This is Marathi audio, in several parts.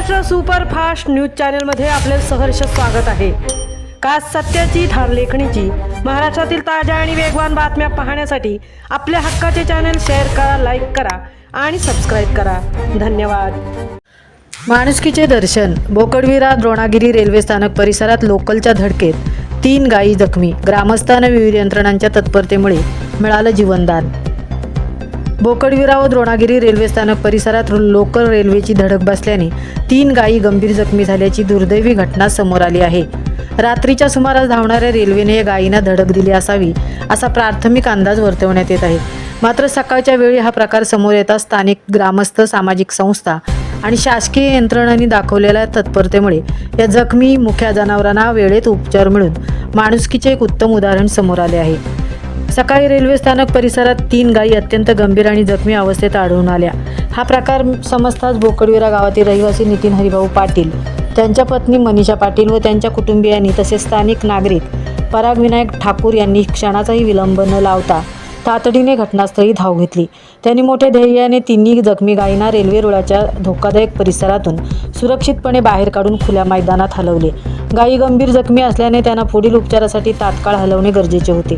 महाराष्ट्र सुपरफास्ट न्यूज चॅनलमध्ये आपले सहर्ष स्वागत आहे। खास सत्याची ठार लेखणीची महाराष्ट्रातील ताज्या आणि वेगवान बातम्या पाहण्यासाठी आपल्या हक्काचे चॅनल शेअर करा, लाईक करा आणि सबस्क्राईब करा। धन्यवाद। माणुसकीचे दर्शन। बोकडविरा द्रोणागिरी रेल्वे स्थानक परिसरात लोकलच्या धडकेत 3 गायी जखमी। ग्रामस्थांना विविध यंत्रणांच्या तत्परतेमुळे मिळालं जीवनदान। बोकडविरा व द्रोणागिरी रेल्वे स्थानक परिसरात लोकल रेल्वेची धडक बसल्याने 3 गायी गंभीर जखमी झाल्याची दुर्दैवी घटना समोर आली आहे। रात्रीच्या सुमारास धावणाऱ्या रेल्वेने या गायींना धडक दिली असावी असा प्राथमिक अंदाज वर्तवण्यात येत आहे। मात्र सकाळच्या वेळी हा प्रकार समोर येताच स्थानिक ग्रामस्थ, सामाजिक संस्था आणि शासकीय यंत्रणांनी दाखवलेल्या तत्परतेमुळे या जखमी मुख्या जनावरांना वेळेत उपचार मिळून माणुसकीचे एक उत्तम उदाहरण समोर आले आहे। सकाळी रेल्वे स्थानक परिसरात 3 गायी अत्यंत गंभीर आणि जखमी अवस्थेत आढळून आल्या। हा प्रकार समजताच बोकडविरा गावातील रहिवासी नितीन हरिभाऊ पाटील, त्यांच्या पत्नी मनीषा पाटील व त्यांच्या कुटुंबियांनी तसेच स्थानिक नागरिक पराग विनायक ठाकूर यांनी क्षणाचाही विलंब न लावता तातडीने घटनास्थळी धाव घेतली। त्यांनी मोठ्या धैर्याने 3 जखमी गायींना रेल्वे रुळाच्या धोकादायक परिसरातून सुरक्षितपणे बाहेर काढून खुल्या मैदानात हलवले। गायी गंभीर जखमी असल्याने त्यांना पुढील उपचारासाठी तात्काळ हलवणे गरजेचे होते।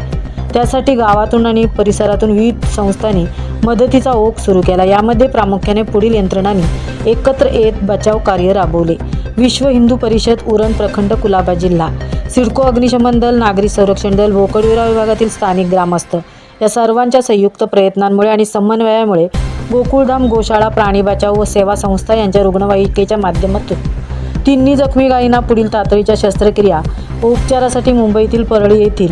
त्यासाठी गावातून आणि परिसरातून विविध संस्थांनी मदतीचा ओघ सुरू केला। यामध्ये प्रामुख्याने पुढील यंत्रणांनी एकत्र येत बचाव कार्य राबवले। विश्व हिंदू परिषद, उरण प्रखंड, कुलाबा जिल्हा, सिडको अग्निशमन दल, नागरी संरक्षण दल, बोकडविरा विभागातील स्थानिक ग्रामस्थ या सर्वांच्या संयुक्त प्रयत्नांमुळे आणि समन्वयामुळे गोकुळधाम गोशाळा, प्राणी बचाव व सेवा संस्था यांच्या रुग्णवाहिकेच्या माध्यमातून 3 जखमी गायींना पुढील तातडीच्या शस्त्रक्रिया व उपचारासाठी मुंबईतील परळी येथील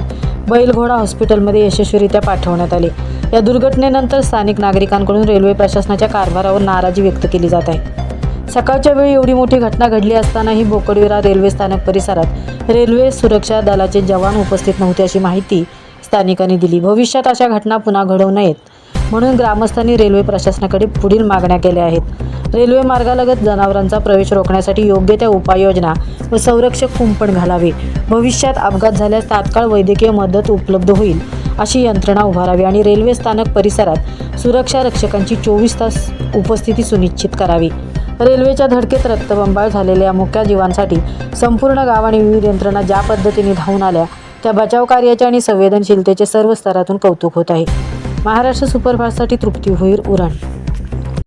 बैलघोडा हॉस्पिटलमध्ये यशस्वीरित्या पाठवण्यात आले। या दुर्घटनेनंतर स्थानिक नागरिकांकडून रेल्वे प्रशासनाच्या कारभारावर नाराजी व्यक्त केली जात आहे। सकाळच्या वेळी एवढी मोठी घटना घडली असतानाही बोकडविरा रेल्वे स्थानक परिसरात रेल्वे सुरक्षा दलाचे जवान उपस्थित नव्हते अशी माहिती स्थानिकांनी दिली। भविष्यात अशा घटना पुन्हा घडू नयेत म्हणून ग्रामस्थांनी रेल्वे प्रशासनाकडे पुढील मागण्या केल्या आहेत। रेल्वे मार्गालगत जनावरांचा प्रवेश रोखण्यासाठी योग्य त्या उपाययोजना व संरक्षक कुंपण घालावे। भविष्यात अपघात झाल्यास तात्काळ वैद्यकीय मदत उपलब्ध होईल अशी यंत्रणा उभारावी आणि रेल्वे स्थानक परिसरात सुरक्षा रक्षकांची 24 तास उपस्थिती सुनिश्चित करावी। रेल्वेच्या धडकेत रक्तबंबाळ झालेल्या मुक्या जीवांसाठी संपूर्ण गाव आणि विविध यंत्रणा ज्या पद्धतीने धावून आल्या त्या बचाव कार्याचे आणि संवेदनशीलतेचे सर्व स्तरातून कौतुक होत आहे। महाराष्ट्र सुपरफास्टसाठी तृप्ती भोईर, उरण।